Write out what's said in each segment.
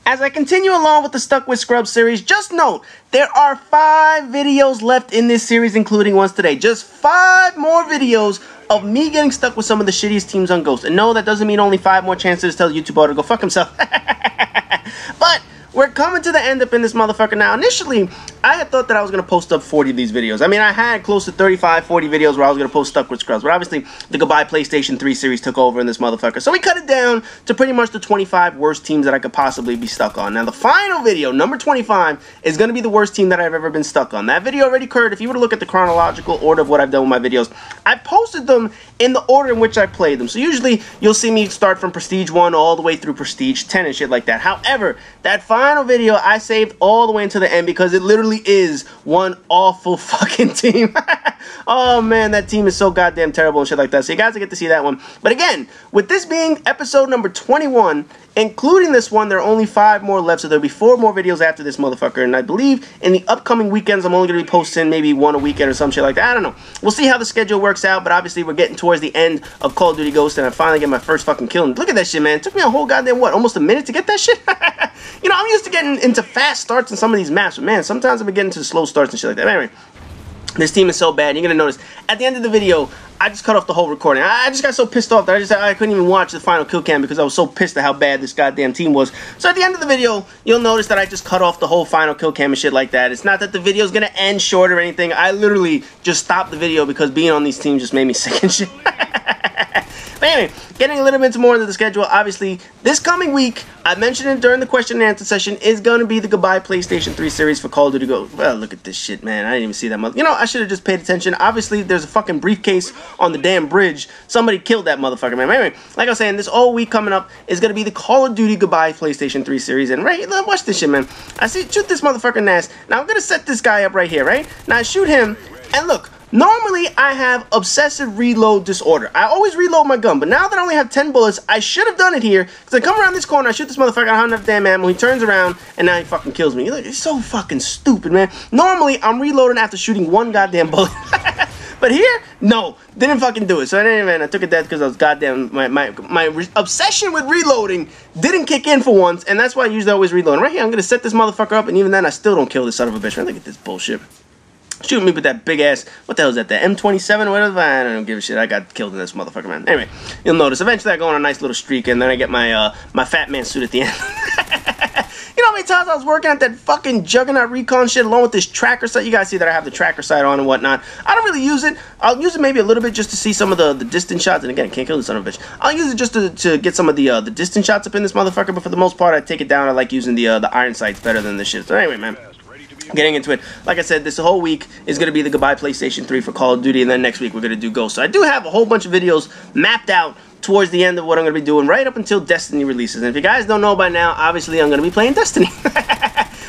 As I continue along with the Stuck with Scrubs series, just note, there are 5 videos left in this series, including ones today. Just 5 more videos of me getting stuck with some of the shittiest teams on Ghost. And no, that doesn't mean only 5 more chances to tell the YouTuber to go fuck himself. But we're coming to the end up in this motherfucker now. Initially, I had thought that I was going to post up 40 of these videos. I mean, I had close to 35, 40 videos where I was going to post Stuck with Scrubs. But obviously, the Goodbye PlayStation 3 series took over in this motherfucker. So we cut it down to pretty much the 25 worst teams that I could possibly be stuck on. Now, the final video, number 25, is going to be the worst team that I've ever been stuck on. That video already occurred. If you were to look at the chronological order of what I've done with my videos, I posted them in the order in which I played them. So usually, you'll see me start from Prestige 1 all the way through Prestige 10 and shit like that. However, that final video, I saved all the way into the end because it literally is one awful fucking team. Oh man, that team is so goddamn terrible and shit like that. So you guys will get to see that one. But again, with this being episode number 21, including this one, there are only 5 more left, so there'll be 4 more videos after this motherfucker. And I believe in the upcoming weekends, I'm only going to be posting maybe 1 a weekend or some shit like that. I don't know. We'll see how the schedule works out, but obviously we're getting towards the end of Call of Duty Ghost, and I finally get my first fucking kill. And look at that shit, man. It took me a whole goddamn, what, almost a minute to get that shit? You know, I'm used to getting into fast starts in some of these maps, but man, sometimes I've been getting to slow starts and shit like that. Anyway, this team is so bad. You're going to notice, at the end of the video, I just cut off the whole recording. I just got so pissed off that I couldn't even watch the final kill cam because I was so pissed at how bad this goddamn team was. So at the end of the video, you'll notice that I just cut off the whole final kill cam and shit like that. It's not that the video's going to end short or anything. I literally just stopped the video because being on these teams just made me sick and shit. But anyway, getting a little bit more into the schedule, obviously, this coming week, I mentioned it during the question and answer session, is going to be the Goodbye PlayStation 3 series for Call of Duty Ghost. Well, look at this shit, man. I didn't even see that mother. You know, I should have just paid attention. Obviously, there's a fucking briefcase on the damn bridge. Somebody killed that motherfucker, man. Anyway, like I was saying, this whole week coming up is going to be the Call of Duty Goodbye PlayStation 3 series. And right, watch this shit, man. I see, shoot this motherfucker in the ass. Now, I'm going to set this guy up right here, right? Now, I shoot him, and look. Normally, I have obsessive reload disorder. I always reload my gun, but now that I only have 10 bullets, I should have done it here. Because I come around this corner, I shoot this motherfucker, I don't have enough damn ammo, he turns around, and now he fucking kills me. Look, it's so fucking stupid, man. Normally, I'm reloading after shooting 1 goddamn bullet. But here, no, didn't fucking do it. So anyway, I took a death because I was goddamn, my obsession with reloading didn't kick in for once, and that's why I usually always reload. Right here, I'm going to set this motherfucker up, and even then, I still don't kill this son of a bitch. Man, look at this bullshit. Shooting me with that big ass, what the hell is that, the M27 or whatever? I don't give a shit, I got killed in this motherfucker, man. Anyway, you'll notice, eventually I go on a nice little streak, and then I get my, my fat man suit at the end. You know how many times I was working at that fucking Juggernaut Recon shit along with this tracker sight? You guys see that I have the tracker sight on and whatnot. I don't really use it. I'll use it maybe a little bit just to see some of the distance shots. And again, I can't kill this son of a bitch. I'll use it just to get some of the distance shots up in this motherfucker. But for the most part, I take it down. I like using the iron sights better than this shit. So anyway, man. Getting into it, like I said, this whole week is going to be the Goodbye PlayStation 3 for Call of Duty, and then next week we're going to do Ghost. So I do have a whole bunch of videos mapped out towards the end of what I'm going to be doing right up until Destiny releases. And if you guys don't know by now, obviously I'm going to be playing Destiny.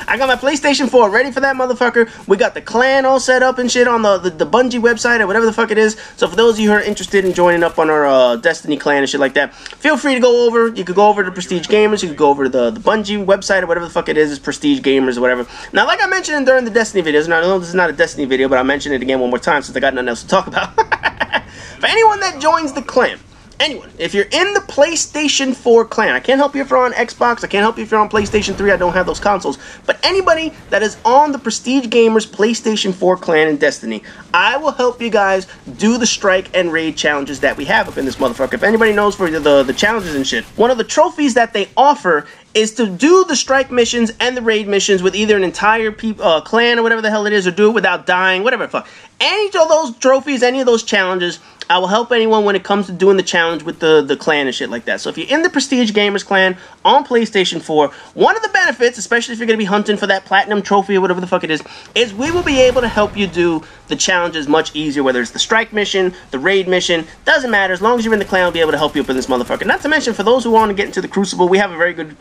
I got my PlayStation 4 ready for that motherfucker. We got the clan all set up and shit on the Bungie website or whatever the fuck it is. So for those of you who are interested in joining up on our Destiny clan and shit like that, feel free to go over. You could go over to Prestige Gamerz. You could go over to the Bungie website or whatever the fuck it is. It's Prestige Gamerz or whatever. Now, like I mentioned during the Destiny videos, and I know this is not a Destiny video, but I'll mention it again one more time since I got nothing else to talk about. For anyone that joins the clan, anyone, if you're in the PlayStation 4 clan, I can't help you if you're on Xbox, I can't help you if you're on PlayStation 3, I don't have those consoles, but anybody that is on the Prestige Gamerz PlayStation 4 clan in Destiny, I will help you guys do the strike and raid challenges that we have up in this motherfucker. If anybody knows for the challenges and shit, one of the trophies that they offer is to do the strike missions and the raid missions with either an entire clan or whatever the hell it is, or do it without dying, whatever the fuck. Any of those trophies, any of those challenges, I will help anyone when it comes to doing the challenge with the clan and shit like that. So if you're in the Prestige Gamerz clan on PlayStation 4, one of the benefits, especially if you're going to be hunting for that platinum trophy or whatever the fuck it is we will be able to help you do the challenges much easier, whether it's the strike mission, the raid mission, doesn't matter. As long as you're in the clan, we'll be able to help you up in this motherfucker. Not to mention, for those who want to get into the Crucible, we have a good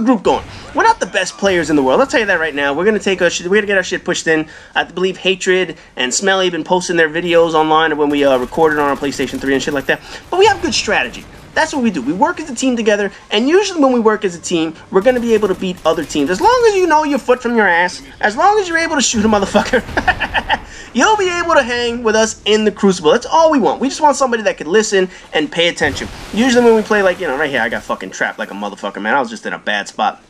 group going. We're not the best players in the world, I'll tell you that right now. We're gonna get our shit pushed in. I believe Hatred and Smelly have been posting their videos online when we recorded on our PlayStation 3 and shit like that. But we have good strategy. That's what we do. We work as a team together, and usually when we work as a team, we're going to be able to beat other teams. As long as you know your foot from your ass, as long as you're able to shoot a motherfucker, you'll be able to hang with us in the Crucible. That's all we want. We just want somebody that can listen and pay attention. Usually when we play, like, you know, right here, I got fucking trapped like a motherfucker, man. I was just in a bad spot.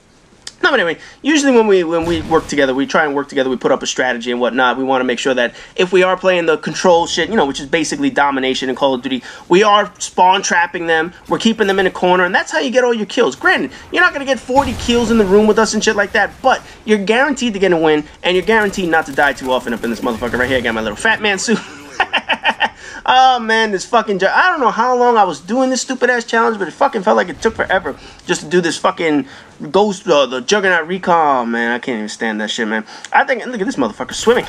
No, but anyway, usually when we work together, we try and work together, we put up a strategy and whatnot. We want to make sure that if we are playing the control shit, you know, which is basically domination in Call of Duty, we are spawn trapping them, we're keeping them in a corner, and that's how you get all your kills. Granted, you're not going to get 40 kills in the room with us and shit like that, but you're guaranteed to get a win, and you're guaranteed not to die too often up in this motherfucker right here. I got my little fat man suit. Oh man, this fucking I don't know how long I was doing this stupid ass challenge, but it fucking felt like it took forever just to do this fucking Ghost, the Juggernaut recall. Man, I can't even stand that shit, man. I think, look at this motherfucker swimming.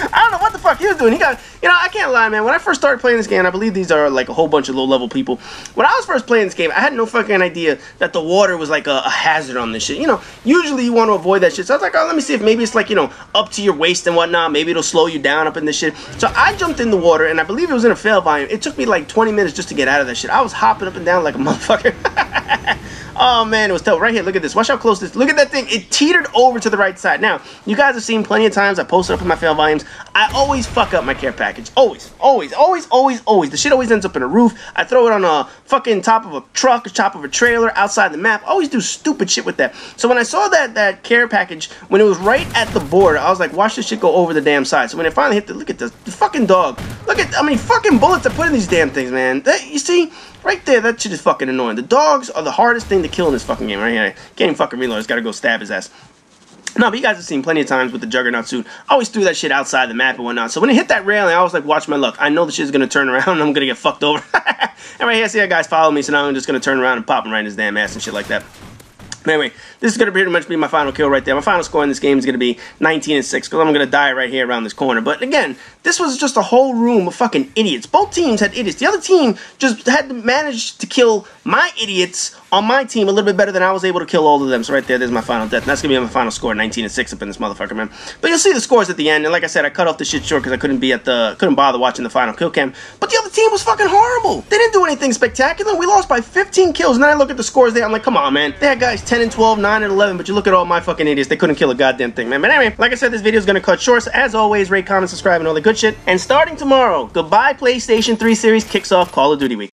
I don't know what the fuck he was doing. He got, you know, I can't lie, man. When I first started playing this game, I believe these are like a whole bunch of low-level people. When I was first playing this game, I had no fucking idea that the water was like a hazard on this shit. You know, usually you want to avoid that shit. So I was like, oh, let me see if maybe it's like, you know, up to your waist and whatnot. Maybe it'll slow you down up in this shit. So I jumped in the water, and I believe it was in a fail volume. It took me like 20 minutes just to get out of that shit. I was hopping up and down like a motherfucker. Oh man, it was tough. Right here, look at this. Watch how close this. Look at that thing. It teetered over to the right side. Now, you guys have seen plenty of times I posted up in my fail volumes. I always fuck up my care package. Always. The shit always ends up in a roof. I throw it on a fucking top of a truck, top of a trailer, outside the map. I always do stupid shit with that. So when I saw that care package, when it was right at the border, I was like, watch this shit go over the damn side. So when it finally hit look at the fucking dog. Look at how many fucking bullets I put in these damn things, man. You see? Right there, that shit is fucking annoying. The dogs are the hardest thing to kill in this fucking game right here. Can't even fucking reload. I just gotta go stab his ass. No, but you guys have seen plenty of times with the Juggernaut suit. I always threw that shit outside the map and whatnot. So when it hit that railing, I was like, watch my luck. I know the shit's gonna turn around and I'm gonna get fucked over. And right here, see how guys follow me, so now I'm just gonna turn around and pop him right in his damn ass and shit like that. But anyway, this is going to pretty much be my final kill right there. My final score in this game is going to be 19-6, because I'm going to die right here around this corner. But again, this was just a whole room of fucking idiots. Both teams had idiots. The other team just had to manage to kill my idiots on my team a little bit better than I was able to kill all of them. So right there, there's my final death. And that's going to be my final score, 19-6 up in this motherfucker, man. But you'll see the scores at the end. And like I said, I cut off the shit short because I couldn't bother watching the final kill cam. But the other team was fucking horrible. They didn't do anything spectacular. We lost by 15 kills. And then I look at the scores there. I'm like, come on, man. They had guys 10 and 12, 9 and 11. But you look at all my fucking idiots. They couldn't kill a goddamn thing, man. But anyway, like I said, this video is going to cut short. So as always, rate, comment, subscribe, and all the good shit. And starting tomorrow, goodbye PlayStation 3 series kicks off Call of Duty week.